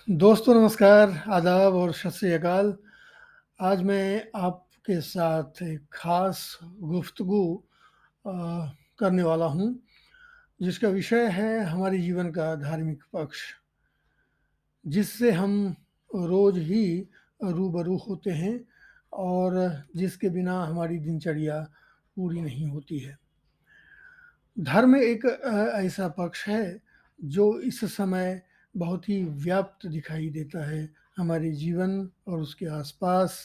दोस्तों नमस्कार, आदाब और सत श्री अकाल। आज मैं आपके साथ एक ख़ास गुफ्तगू अ, करने वाला हूँ, जिसका विषय है हमारे जीवन का धार्मिक पक्ष, जिससे हम रोज़ ही रूबरू होते हैं और जिसके बिना हमारी दिनचर्या पूरी नहीं होती है। धर्म एक ऐसा पक्ष है, जो इस समय बहुत ही व्याप्त दिखाई देता है हमारे जीवन और उसके आसपास।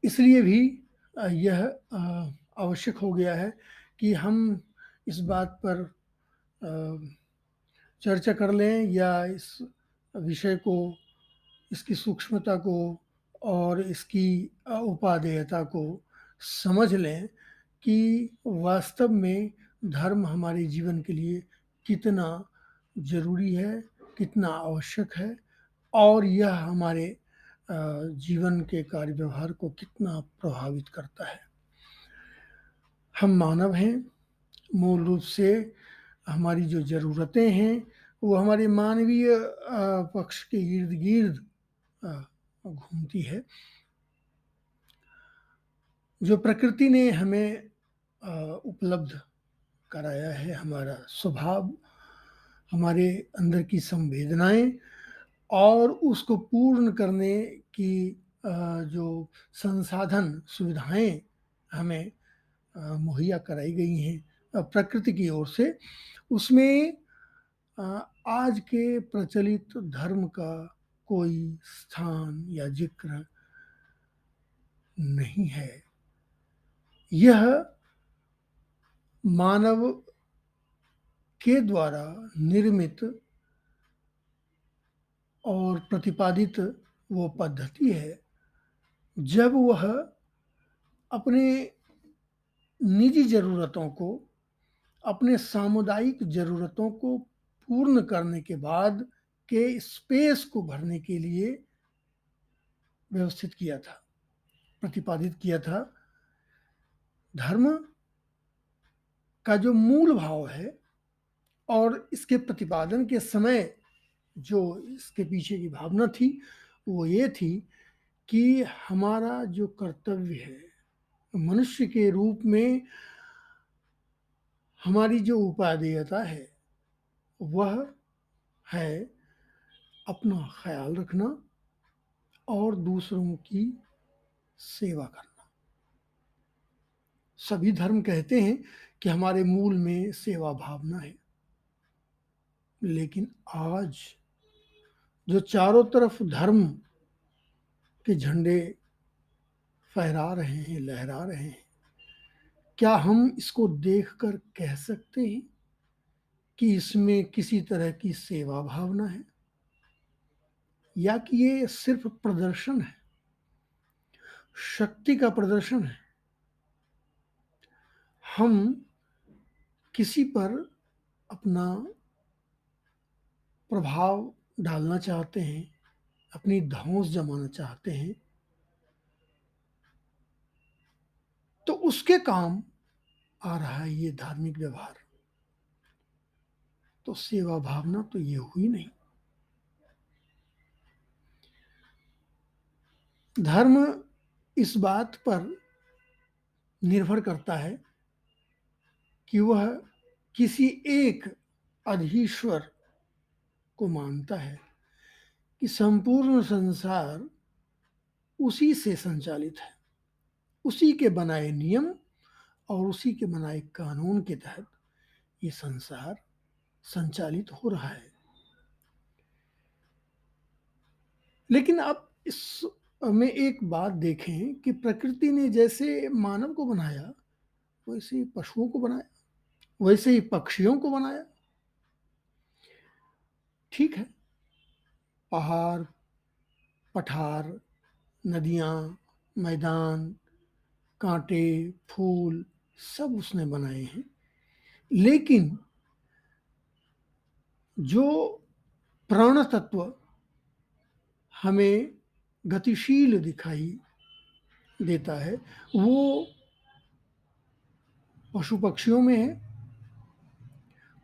इसलिए भी यह आवश्यक हो गया है कि हम इस बात पर अ, चर्चा कर लें या इस विषय को, इसकी सूक्ष्मता को और इसकी उपादेयता को समझ लें कि वास्तव में धर्म हमारे जीवन के लिए कितना ज़रूरी है, कितना आवश्यक है और यह हमारे जीवन के कार्य व्यवहार को कितना प्रभावित करता है। हम मानव हैं, मूल रूप से हमारी जो ज़रूरतें हैं, वो हमारे मानवीय पक्ष के इर्द-गिर्द घूमती है। जो प्रकृति ने हमें उपलब्ध कराया है, हमारा स्वभाव, हमारे अंदर की संवेदनाएँ और उसको पूर्ण करने की जो संसाधन, सुविधाएँ हमें मुहैया कराई गई हैं प्रकृति की ओर से, उसमें अ, आज के प्रचलित धर्म का कोई स्थान या ज़िक्र नहीं है। यह मानव के द्वारा निर्मित और प्रतिपादित वो पद्धति है, जब वह अपने निजी ज़रूरतों को, अपने सामुदायिक ज़रूरतों को पूर्ण करने के बाद के स्पेस को भरने के लिए व्यवस्थित किया था, प्रतिपादित किया था। धर्म का जो मूल भाव है और इसके प्रतिपादन के समय जो इसके पीछे की भावना थी, वो ये थी कि हमारा जो कर्तव्य है, मनुष्य के रूप में हमारी जो उपादेयता है, वह है अपना ख़्याल रखना और दूसरों की सेवा करना। सभी धर्म कहते हैं कि हमारे मूल में सेवा भावना है, लेकिन आज जो चारों तरफ धर्म के झंडे फहरा रहे हैं, लहरा रहे हैं, क्या हम इसको देखकर कह सकते हैं कि इसमें किसी तरह की सेवा भावना है या कि ये सिर्फ प्रदर्शन है, शक्ति का प्रदर्शन है? हम किसी पर अपना प्रभाव डालना चाहते हैं, अपनी धौंस जमाना चाहते हैं, तो उसके काम आ रहा है ये धार्मिक व्यवहार। तो सेवा भावना तो ये हुई नहीं। धर्म इस बात पर निर्भर करता है कि वह किसी एक अधीश्वर को मानता है कि संपूर्ण संसार उसी से संचालित है, उसी के बनाए नियम और उसी के बनाए कानून के तहत ये संसार संचालित हो रहा है। लेकिन आप इस में एक बात देखें कि प्रकृति ने जैसे मानव को बनाया, वैसे ही पशुओं को बनाया, वैसे ही पक्षियों को बनाया। ठीक है, पहाड़, पठार, नदियाँ, मैदान, काँटे, फूल सब उसने बनाए हैं। लेकिन जो प्राण तत्व हमें गतिशील दिखाई देता है, वो पशु पक्षियों में है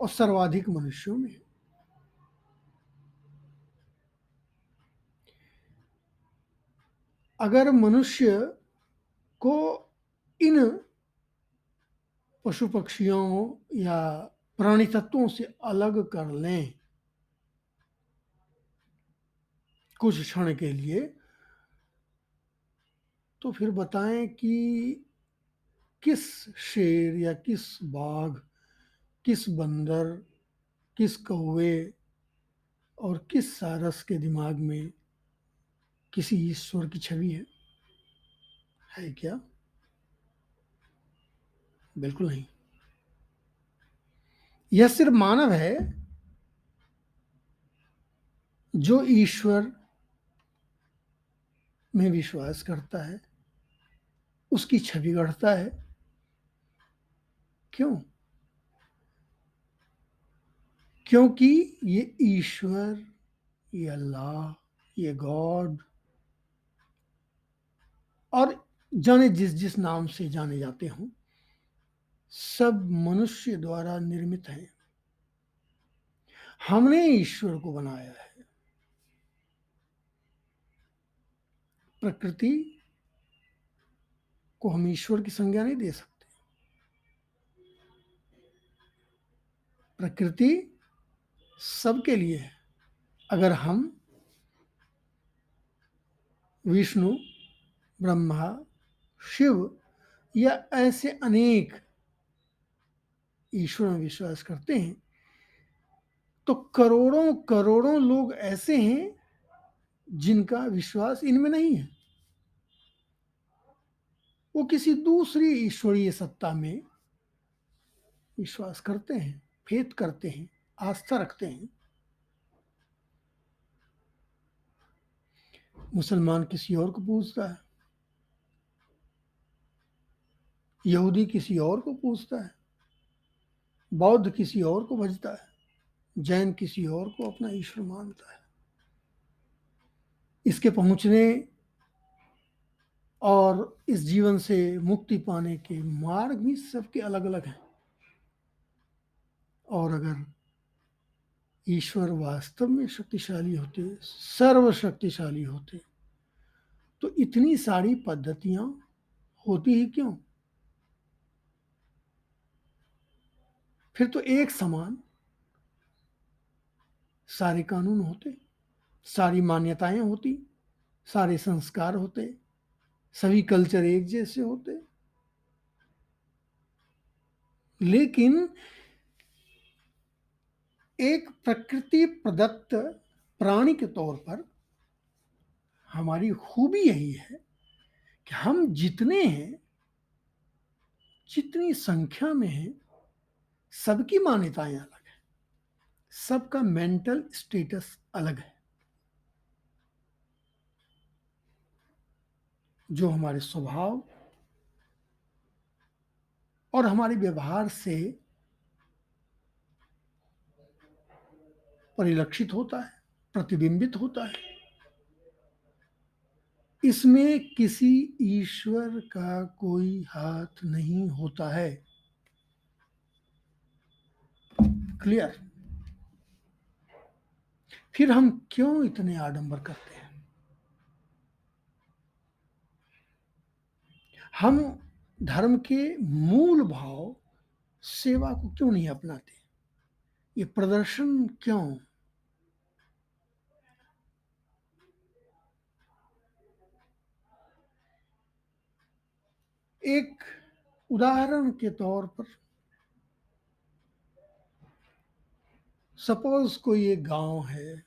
और सर्वाधिक मनुष्यों में है। अगर मनुष्य को इन पशु पक्षियों या प्राणी तत्वों से अलग कर लें कुछ क्षण के लिए, तो फिर बताएं कि किस शेर या किस बाघ, किस बंदर, किस कौवे और किस सारस के दिमाग में किसी ईश्वर की छवि है क्या? बिल्कुल नहीं। यह सिर्फ मानव है जो ईश्वर में विश्वास करता है, उसकी छवि गढ़ता है। क्यों? क्योंकि ये ईश्वर, ये अल्लाह, ये गॉड और जाने जिस जिस नाम से जाने जाते हों, सब मनुष्य द्वारा निर्मित हैं। हमने ईश्वर को बनाया है। प्रकृति को हम ईश्वर की संज्ञा नहीं दे सकते। प्रकृति सबके लिए है। अगर हम विष्णु, ब्रह्मा, शिव या ऐसे अनेक ईश्वर में विश्वास करते हैं, तो करोड़ों करोड़ों लोग ऐसे हैं जिनका विश्वास इनमें नहीं है। वो किसी दूसरी ईश्वरीय सत्ता में विश्वास करते हैं, फेथ करते हैं, आस्था रखते हैं। मुसलमान किसी और को पूजता है, यहूदी किसी और को पूजता है, बौद्ध किसी और को भजता है, जैन किसी और को अपना ईश्वर मानता है। इसके पहुंचने और इस जीवन से मुक्ति पाने के मार्ग भी सबके अलग अलग हैं। और अगर ईश्वर वास्तव में शक्तिशाली होते, सर्वशक्तिशाली होते, तो इतनी सारी पद्धतियां होती ही क्यों? फिर तो एक समान सारे कानून होते, सारी मान्यताएं होती, सारे संस्कार होते, सभी कल्चर एक जैसे होते। लेकिन एक प्रकृति प्रदत्त प्राणी के तौर पर हमारी खूबी यही है कि हम जितने हैं, जितनी संख्या में हैं, सबकी मान्यताएं अलग है, सबका मेंटल स्टेटस अलग है। जो हमारे स्वभाव और हमारे व्यवहार से परिलक्षित होता है, प्रतिबिंबित होता है, इसमें किसी ईश्वर का कोई हाथ नहीं होता है। क्लियर? फिर हम क्यों इतने आडंबर करते हैं? हम धर्म के मूल भाव सेवा को क्यों नहीं अपनाते? ये प्रदर्शन क्यों? एक उदाहरण के तौर पर सपोज कोई एक गांव है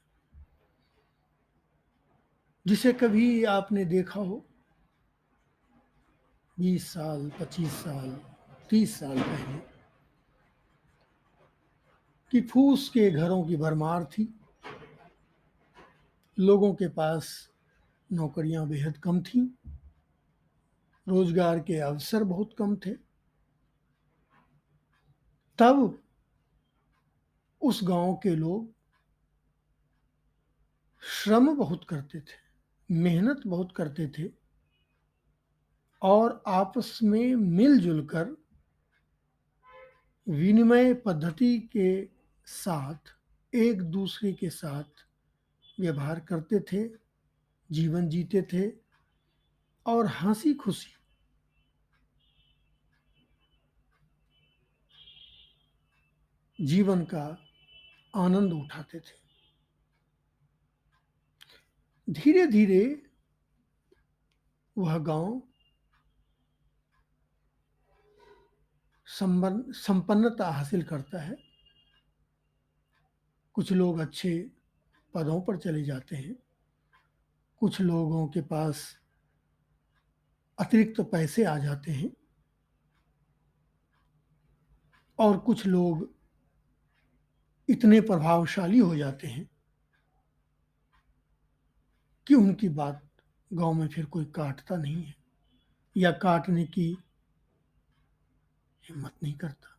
जिसे कभी आपने देखा हो 20 साल, 25 साल, 30 साल पहले, कि फूस के घरों की भरमार थी, लोगों के पास नौकरियां बेहद कम थीं, रोजगार के अवसर बहुत कम थे। तब उस गांव के लोग श्रम बहुत करते थे, मेहनत बहुत करते थे और आपस में मिलजुल कर विनिमय पद्धति के साथ एक दूसरे के साथ व्यवहार करते थे, जीवन जीते थे और हँसी-खुशी जीवन का आनंद उठाते थे। धीरे-धीरे वह गाँव संपन्नता हासिल करता है। कुछ लोग अच्छे पदों पर चले जाते हैं, कुछ लोगों के पास अतिरिक्त पैसे आ जाते हैं और कुछ लोग इतने प्रभावशाली हो जाते हैं कि उनकी बात गाँव में फिर कोई काटता नहीं है या काटने की हिम्मत नहीं करता।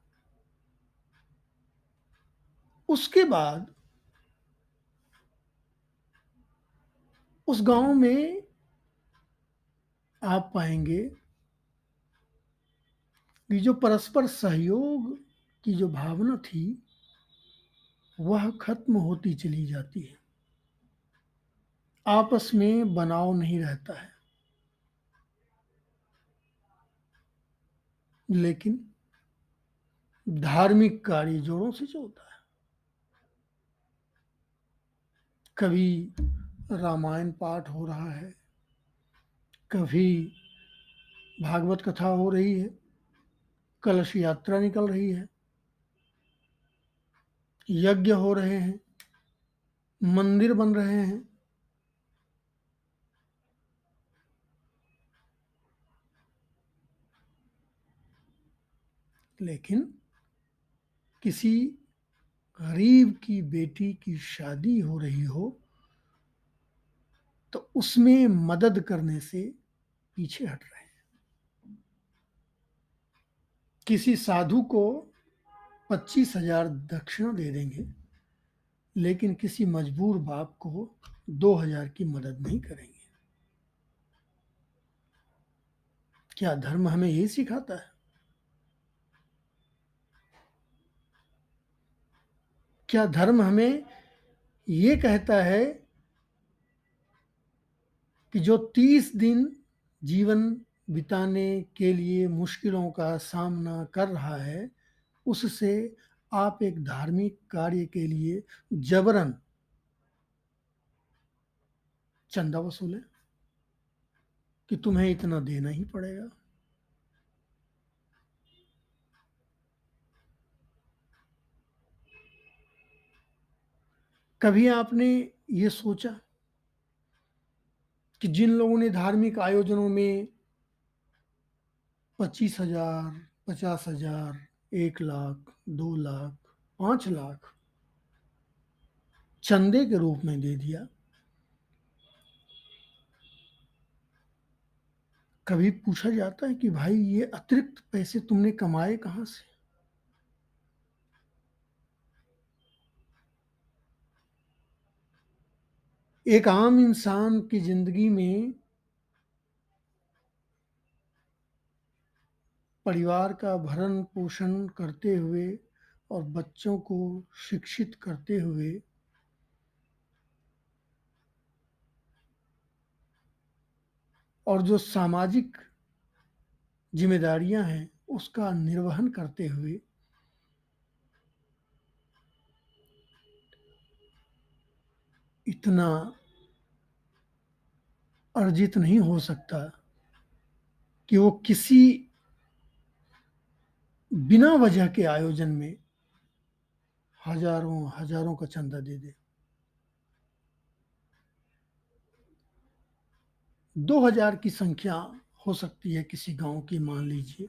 उसके बाद उस गाँव में आप पाएँगे कि जो परस्पर सहयोग की जो भावना थी, वह खत्म होती चली जाती है। आपस में बनाव नहीं रहता है, लेकिन धार्मिक कार्य जोरों से चलता है। कभी रामायण पाठ हो रहा है, कभी भागवत कथा हो रही है, कलश यात्रा निकल रही है, यज्ञ हो रहे हैं, मंदिर बन रहे हैं। लेकिन किसी गरीब की बेटी की शादी हो रही हो, तो उसमें मदद करने से पीछे हट रहे हैं। किसी साधु को 25,000 दक्षिणा दे देंगे, लेकिन किसी मजबूर बाप को 2,000 की मदद नहीं करेंगे। क्या धर्म हमें यही सिखाता है? क्या धर्म हमें ये कहता है कि जो 30 दिन जीवन बिताने के लिए मुश्किलों का सामना कर रहा है, उससे आप एक धार्मिक कार्य के लिए जबरन चंदा वसूलें कि तुम्हें इतना देना ही पड़ेगा? कभी आपने ये सोचा कि जिन लोगों ने धार्मिक आयोजनों में 25,000, 50,000, 1,00,000, 2,00,000, 5,00,000 चंदे के रूप में दे दिया, कभी पूछा जाता है कि भाई ये अतिरिक्त पैसे तुमने कमाए कहाँ से? एक आम इंसान की जिंदगी में परिवार का भरण पोषण करते हुए और बच्चों को शिक्षित करते हुए और जो सामाजिक जिम्मेदारियां हैं उसका निर्वहन करते हुए इतना अर्जित नहीं हो सकता कि वो किसी बिना वजह के आयोजन में हजारों हजारों का चंदा दे दे। 2,000 की संख्या हो सकती है किसी गांव की, मान लीजिए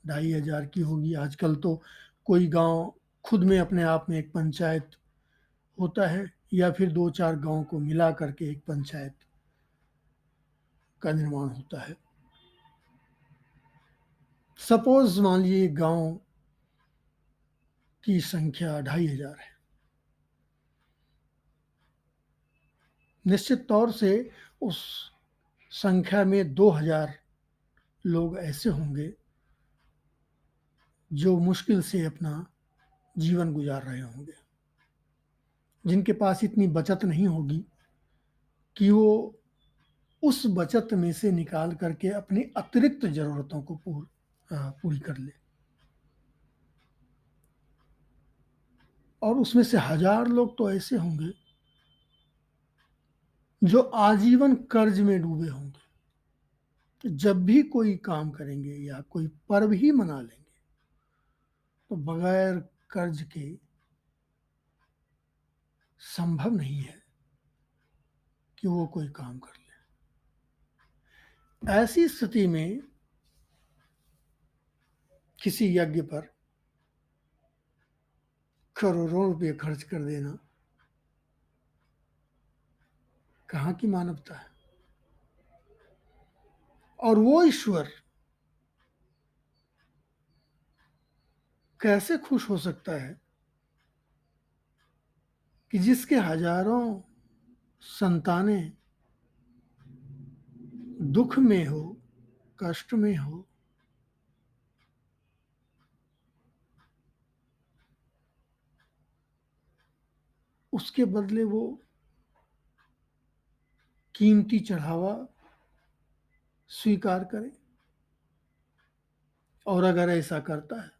2,500 की होगी। आजकल तो कोई गांव खुद में अपने आप में एक पंचायत होता है या फिर 2-4 गांव को मिला करके एक पंचायत का निर्माण होता है। सपोज मान लीजिए गांव की संख्या 2,500 है। निश्चित तौर से उस संख्या में 2,000 लोग ऐसे होंगे जो मुश्किल से अपना जीवन गुजार रहे होंगे, जिनके पास इतनी बचत नहीं होगी कि वो उस बचत में से निकाल करके अपनी अतिरिक्त ज़रूरतों को पूरी कर ले। और उसमें से हज़ार लोग तो ऐसे होंगे जो आजीवन कर्ज में डूबे होंगे। कि जब भी कोई काम करेंगे या कोई पर्व ही मना लेंगे, तो बगैर कर्ज के संभव नहीं है कि वो कोई काम कर ले। ऐसी स्थिति में किसी यज्ञ पर करोड़ों रुपए खर्च कर देना कहाँ की मानवता है? और वो ईश्वर कैसे खुश हो सकता है कि जिसके हजारों संतानें दुख में हो, कष्ट में हो, उसके बदले वो कीमती चढ़ावा स्वीकार करे। और अगर ऐसा करता है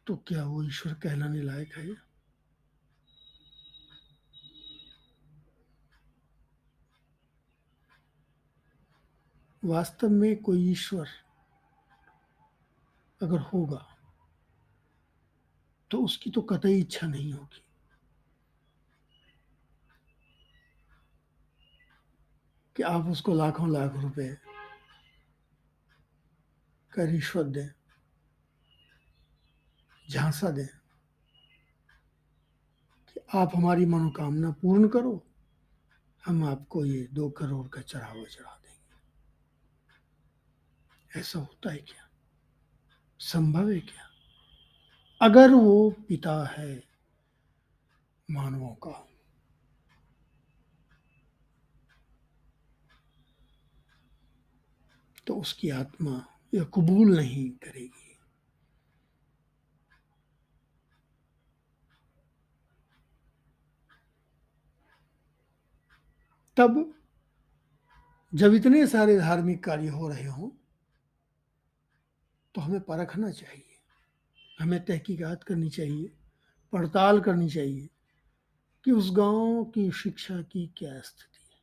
तो क्या वो ईश्वर कहलाने लायक है? वास्तव में कोई ईश्वर अगर होगा तो उसकी तो कतई इच्छा नहीं होगी कि आप उसको लाखों लाख रुपए का रिश्वत दें, झांसा दें कि आप हमारी मनोकामना पूर्ण करो, हम आपको ये 2 करोड़ का चढ़ावा चढ़ा देंगे। ऐसा होता है क्या? संभव है क्या? अगर वो पिता है मानवों का, तो उसकी आत्मा यह कबूल नहीं करेगी। तब जब इतने सारे धार्मिक कार्य हो रहे हों तो हमें परखना चाहिए, हमें तहकीकात करनी चाहिए, पड़ताल करनी चाहिए कि उस गांव की शिक्षा की क्या स्थिति है।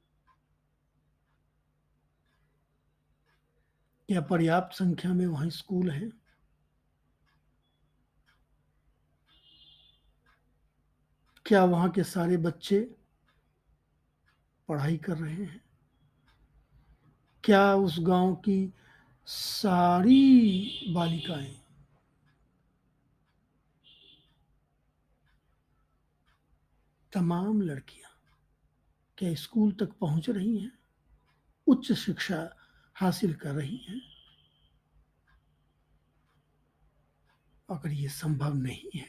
क्या पर्याप्त संख्या में वहां स्कूल हैं? क्या वहां के सारे बच्चे पढ़ाई कर रहे हैं? क्या उस गांव की सारी बालिकाएं तमाम लड़कियां क्या स्कूल तक पहुंच रही हैं, उच्च शिक्षा हासिल कर रही हैं? अगर ये संभव नहीं है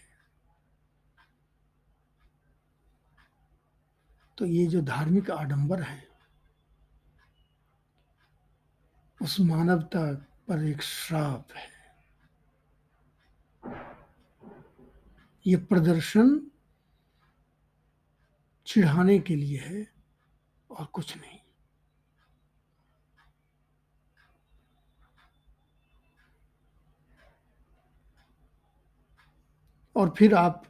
तो ये जो धार्मिक आडंबर है उस मानवता पर एक श्राप है। ये प्रदर्शन चिढ़ाने के लिए है और कुछ नहीं। और फिर आप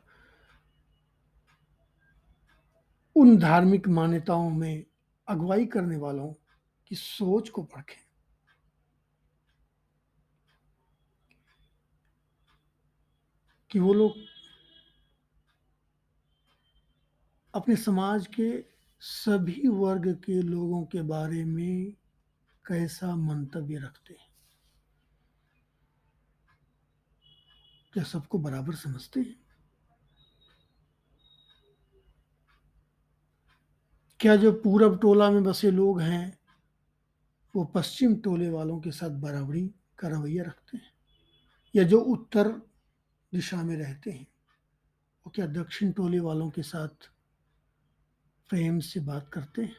उन धार्मिक मान्यताओं में अगुवाई करने वालों की सोच को परखें कि वो लोग अपने समाज के सभी वर्ग के लोगों के बारे में कैसा मंतव्य रखते हैं। क्या सबको बराबर समझते हैं? क्या जो पूरब टोला में बसे लोग हैं वो पश्चिम टोले वालों के साथ बराबरी का रवैया रखते हैं? या जो उत्तर दिशा में रहते हैं वो क्या दक्षिण टोले वालों के साथ प्रेम से बात करते हैं,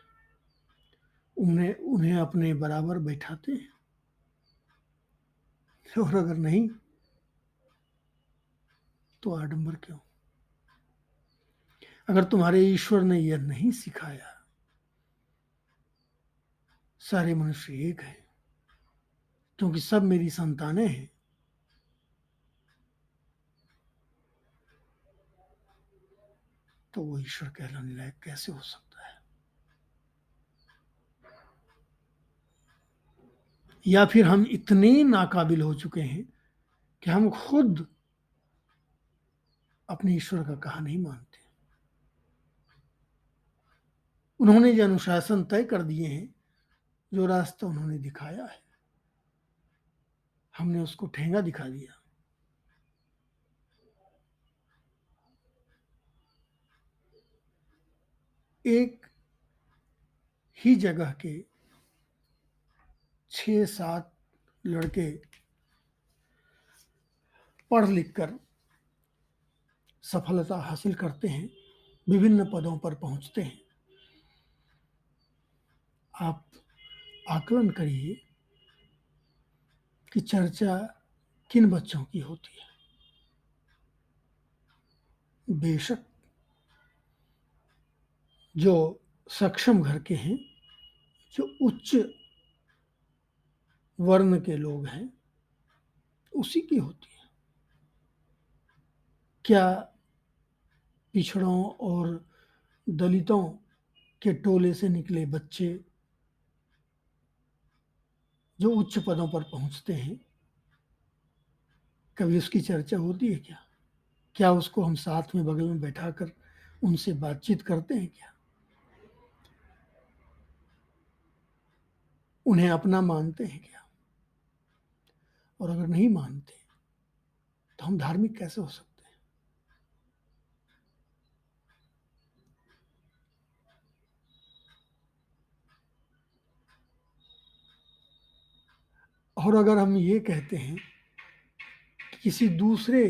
उन्हें उन्हें अपने बराबर बैठाते हैं? और अगर नहीं तो आडंबर क्यों? अगर तुम्हारे ईश्वर ने यह नहीं सिखाया, सारे मनुष्य एक हैं, क्योंकि सब मेरी संतानें हैं, तो वो ईश्वर कहलाने लायक कैसे हो सकता है? या फिर हम इतने नाकाबिल हो चुके हैं कि हम खुद अपने ईश्वर का कहा नहीं मानते। उन्होंने जो अनुशासन तय कर दिए हैं, जो रास्ता उन्होंने दिखाया है, हमने उसको ठेंगा दिखा दिया। एक ही जगह के 6-7 लड़के पढ़ लिख कर सफलता हासिल करते हैं, विभिन्न पदों पर पहुंचते हैं। आप आकलन करिए कि चर्चा किन बच्चों की होती है। बेशक जो सक्षम घर के हैं, जो उच्च वर्ण के लोग हैं, उसी की होती है। क्या पिछड़ों और दलितों के टोले से निकले बच्चे जो उच्च पदों पर पहुंचते हैं, कभी उसकी चर्चा होती है क्या? क्या उसको हम साथ में बगल में बैठाकर उनसे बातचीत करते हैं क्या? उन्हें अपना मानते हैं क्या? और अगर नहीं मानते तो हम धार्मिक कैसे हो सकते हैं? और अगर हम ये कहते हैं कि किसी दूसरे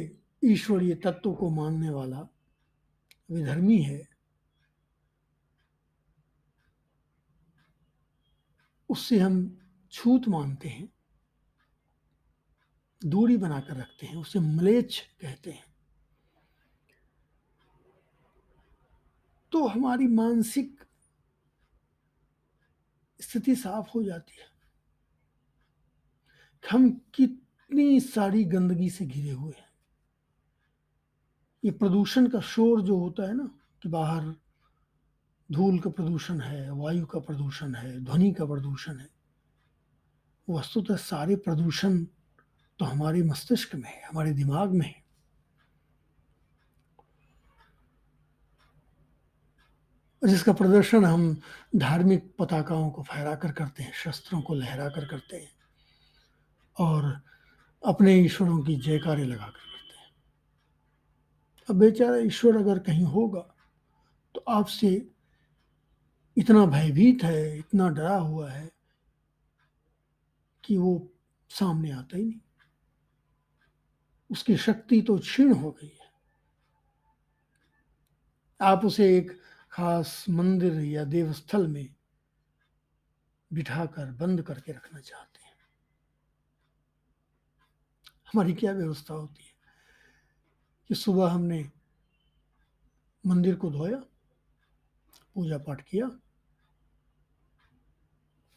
ईश्वरीय तत्व को मानने वाला विधर्मी है, उससे हम छूत मानते हैं, दूरी बनाकर रखते हैं, उसे म्लेच्छ कहते हैं, तो हमारी मानसिक स्थिति साफ हो जाती है। हम कितनी सारी गंदगी से घिरे हुए हैं। ये प्रदूषण का शोर जो होता है ना, कि बाहर धूल का प्रदूषण है, वायु का प्रदूषण है, ध्वनि का प्रदूषण है, वस्तुतः सारे प्रदूषण तो हमारे मस्तिष्क में है, हमारे दिमाग में है। जिसका प्रदर्शन हम धार्मिक पताकाओं को फहरा कर करते हैं, शस्त्रों को लहरा कर करते हैं और अपने ईश्वरों की जयकारे लगाकर करते हैं। अब बेचारा ईश्वर अगर कहीं होगा तो आपसे इतना भयभीत है, इतना डरा हुआ है कि वो सामने आता ही नहीं। उसकी शक्ति तो क्षीण हो गई है। आप उसे एक खास मंदिर या देवस्थल में बिठाकर बंद करके रखना चाहते हैं। हमारी क्या व्यवस्था होती है कि सुबह हमने मंदिर को धोया, पूजा पाठ किया,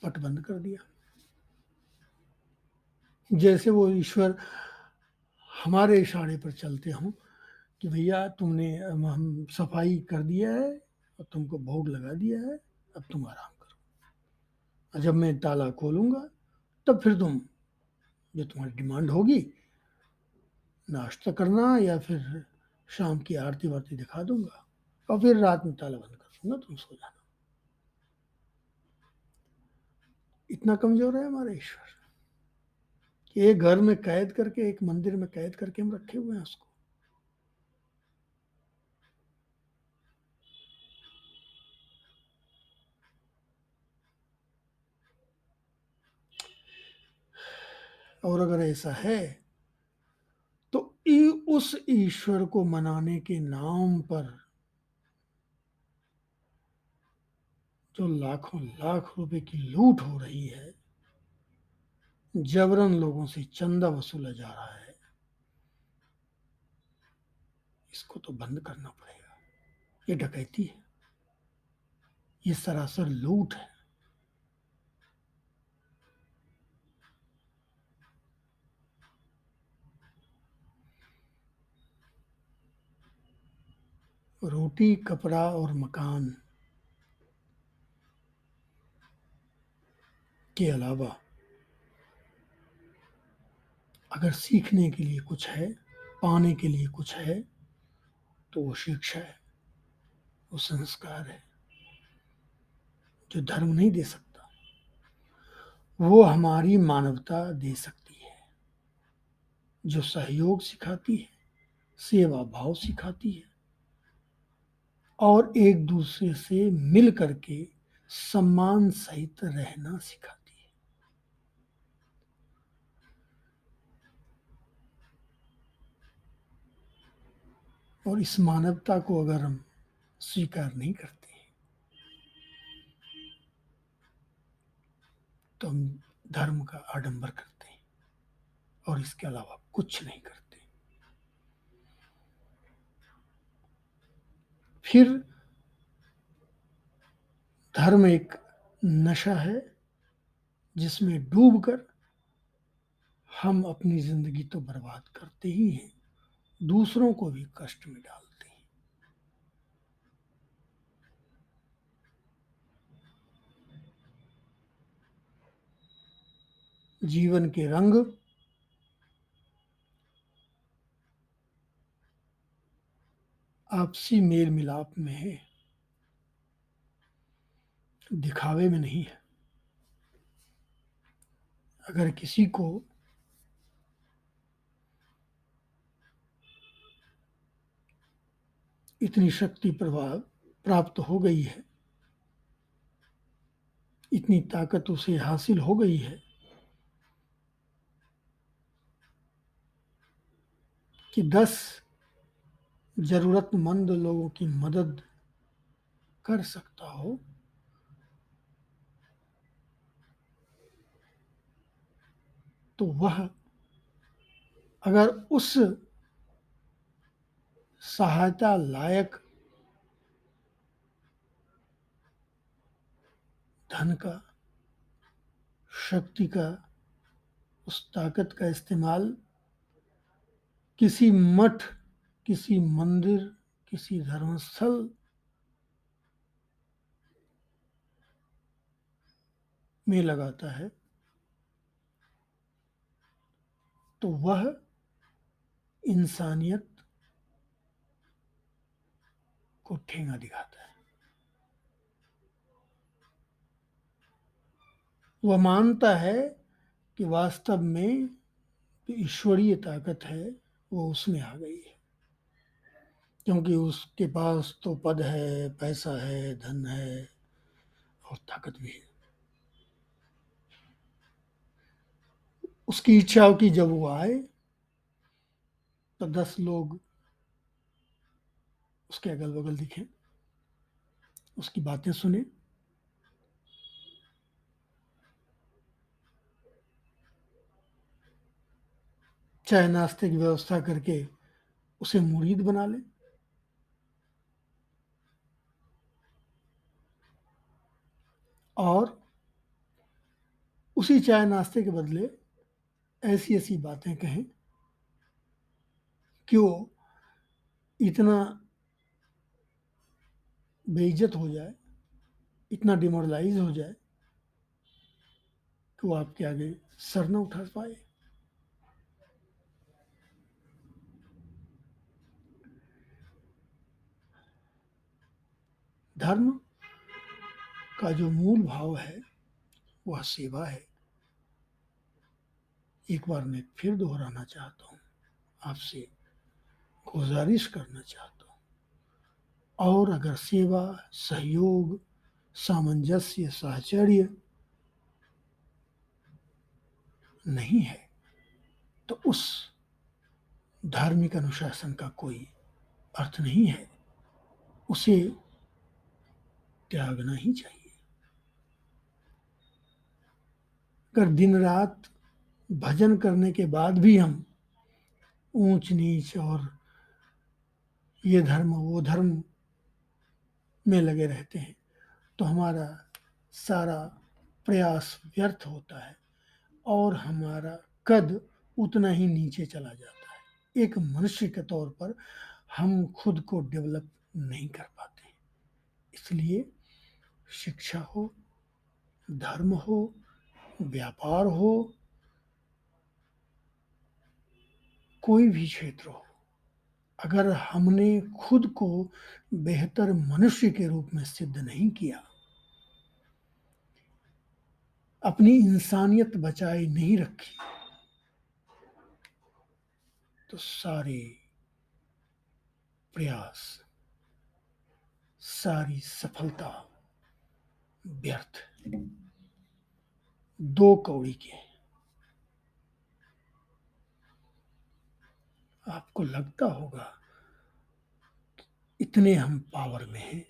पट बंद कर दिया, जैसे वो ईश्वर हमारे इशारे पर चलते हों कि भैया तुमने हम सफाई कर दिया है और तुमको भोग लगा दिया है, अब तुम आराम करो, और जब मैं ताला खोलूंगा तब फिर तुम जो तुम्हारी डिमांड होगी, नाश्ता करना या फिर शाम की आरती वारती दिखा दूंगा और फिर रात में ताला बंद कर दूंगा, तुम सो जाना। इतना कमजोर है हमारा ईश्वर कि एक घर में कैद करके, एक मंदिर में कैद करके हम रखे हुए हैं उसको। और अगर ऐसा है तो उस ईश्वर को मनाने के नाम पर जो लाखों लाख रुपए की लूट हो रही है, जबरन लोगों से चंदा वसूला जा रहा है, इसको तो बंद करना पड़ेगा। ये डकैती है, ये सरासर लूट है। रोटी, कपड़ा और मकान के अलावा अगर सीखने के लिए कुछ है, पाने के लिए कुछ है, तो वो शिक्षा है, वो संस्कार है, जो धर्म नहीं दे सकता। वो हमारी मानवता दे सकती है, जो सहयोग सिखाती है, सेवा भाव सिखाती है और एक दूसरे से मिल करके सम्मान सहित रहना सिखाती है। और इस मानवता को अगर हम स्वीकार नहीं करते तो हम धर्म का आडंबर करते हैं और इसके अलावा कुछ नहीं करते। फिर धर्म एक नशा है जिसमें डूबकर हम अपनी जिंदगी तो बर्बाद करते ही हैं, दूसरों को भी कष्ट में डालते हैं। जीवन के रंग आपसी मेल मिलाप में है, दिखावे में नहीं है। अगर किसी को इतनी शक्ति प्रभाव प्राप्त हो गई है, इतनी ताकत उसे हासिल हो गई है कि 10 जरूरतमंद लोगों की मदद कर सकता हो, तो वह अगर उस सहायता लायक धन का, शक्ति का, उस ताकत का इस्तेमाल किसी मठ, किसी मंदिर, किसी धर्मस्थल में लगाता है, तो वह इंसानियत को ठेंगा दिखाता है। वह मानता है कि वास्तव में ईश्वरीय ताकत है वो उसमें आ गई है, क्योंकि उसके पास तो पद है, पैसा है, धन है और ताकत भी है। उसकी इच्छा हो कि जब वो आए तो 10 लोग उसके अगल बगल दिखें, उसकी बातें सुने, चाय नाश्ते की व्यवस्था करके उसे मुरीद बना ले, और उसी चाय नाश्ते के बदले ऐसी ऐसी बातें कहें कि वो इतना बेइज्जत हो जाए, इतना डिमोरलाइज हो जाए कि वो आपके आगे सर न उठा पाए। धर्म का जो मूल भाव है वह सेवा है। एक बार मैं फिर दोहराना चाहता हूँ, आपसे गुजारिश करना चाहता हूँ, और अगर सेवा, सहयोग, सामंजस्य, साहचर्य नहीं है तो उस धार्मिक अनुशासन का कोई अर्थ नहीं है, उसे त्यागना ही चाहिए। अगर दिन रात भजन करने के बाद भी हम ऊंच नीच और ये धर्म वो धर्म में लगे रहते हैं, तो हमारा सारा प्रयास व्यर्थ होता है और हमारा कद उतना ही नीचे चला जाता है। एक मनुष्य के तौर पर हम खुद को डेवलप नहीं कर पाते। इसलिए शिक्षा हो, धर्म हो, व्यापार हो, कोई भी क्षेत्र हो, अगर हमने खुद को बेहतर मनुष्य के रूप में सिद्ध नहीं किया, अपनी इंसानियत बचाए नहीं रखी, तो सारे प्रयास, सारी सफलता व्यर्थ, दो कौड़ी के। आपको लगता होगा इतने हम पावर में हैं,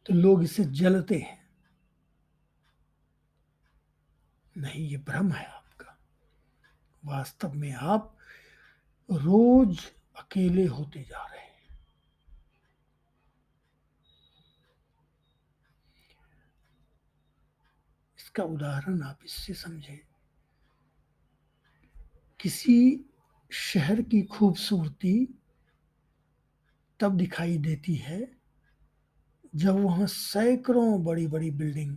तो लोग इससे जलते हैं। नहीं, ये भ्रम है आपका। वास्तव में आप रोज अकेले होते जा रहे हैं। इसका उदाहरण आप इससे समझें, किसी शहर की खूबसूरती तब दिखाई देती है जब वहां सैकड़ों बड़ी बड़ी बिल्डिंग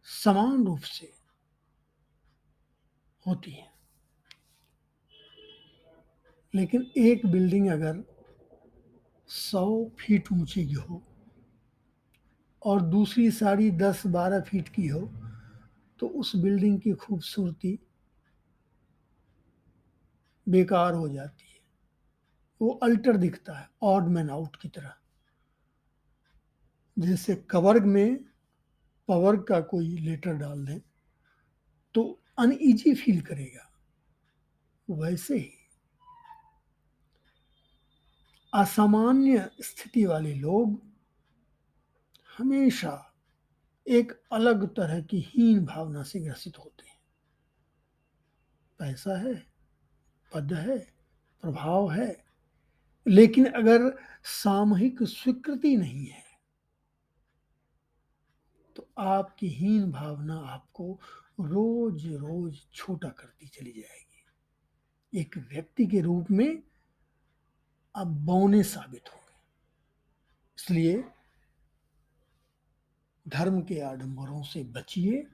समान रूप से होती हैं। लेकिन एक बिल्डिंग अगर 100 फीट ऊंची की हो और दूसरी साड़ी 10-12 फीट की हो, तो उस बिल्डिंग की खूबसूरती बेकार हो जाती है। वो अल्टर दिखता है, ऑड मैन आउट की तरह। जैसे कवर्ग में पावर का कोई लेटर डाल दें तो अनईजी फील करेगा, वैसे ही असामान्य स्थिति वाले लोग हमेशा एक अलग तरह की हीन भावना से ग्रसित होते हैं। पैसा है, पद है, प्रभाव है, लेकिन अगर सामूहिक स्वीकृति नहीं है, तो आपकी हीन भावना आपको रोज रोज छोटा करती चली जाएगी। एक व्यक्ति के रूप में आप बौने साबित होंगे। इसलिए धर्म के आडंबरों से बचिए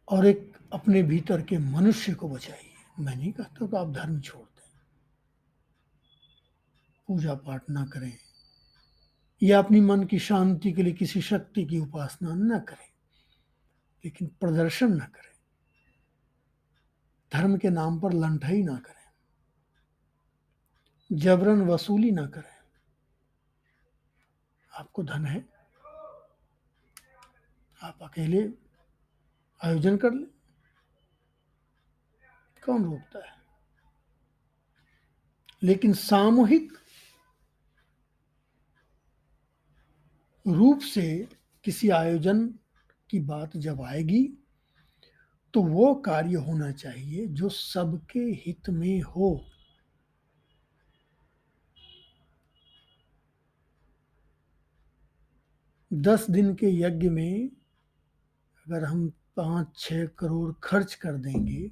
और एक अपने भीतर के मनुष्य को बचाइए। मैं नहीं कहता कि आप धर्म छोड़ दें, पूजा पाठ ना करें या अपनी मन की शांति के लिए किसी शक्ति की उपासना न करें, लेकिन प्रदर्शन न करें, धर्म के नाम पर लंठाई ना करें, जबरन वसूली ना करें। आपको धन है, आप अकेले आयोजन कर लें, कौन रोकता है? लेकिन सामूहिक रूप से किसी आयोजन की बात जब आएगी, तो वो कार्य होना चाहिए जो सबके हित में हो। दस दिन के यज्ञ में अगर हम 5-6 करोड़ खर्च कर देंगे,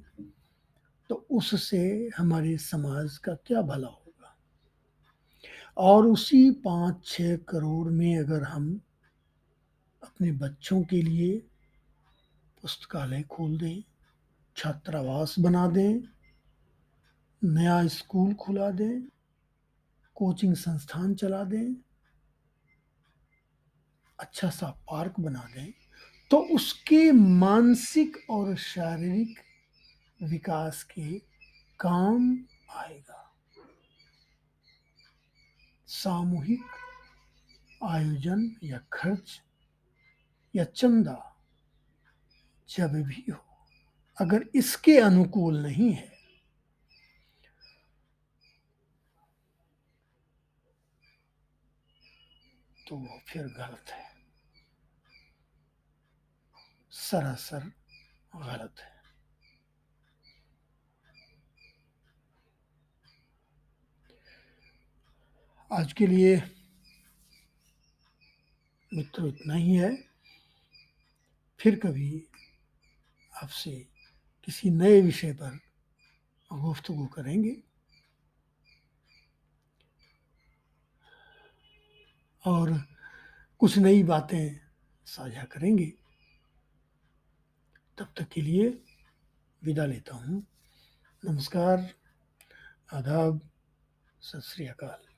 तो उससे हमारे समाज का क्या भला होगा? और उसी 5-6 करोड़ में अगर हम अपने बच्चों के लिए पुस्तकालय खोल दें, छात्रावास बना दें, नया स्कूल खुला दें, कोचिंग संस्थान चला दें, अच्छा सा पार्क बना दें, तो उसके मानसिक और शारीरिक विकास के काम आएगा। सामूहिक आयोजन या खर्च या चंदा जब भी हो, अगर इसके अनुकूल नहीं है, तो वो फिर गलत है, सरासर गलत है। आज के लिए मित्रों इतना ही है। फिर कभी आपसे किसी नए विषय पर गुफ्तगू करेंगे और कुछ नई बातें साझा करेंगे। तब तक के लिए विदा लेता हूँ। नमस्कार, आदाब, सत श्री अकाल।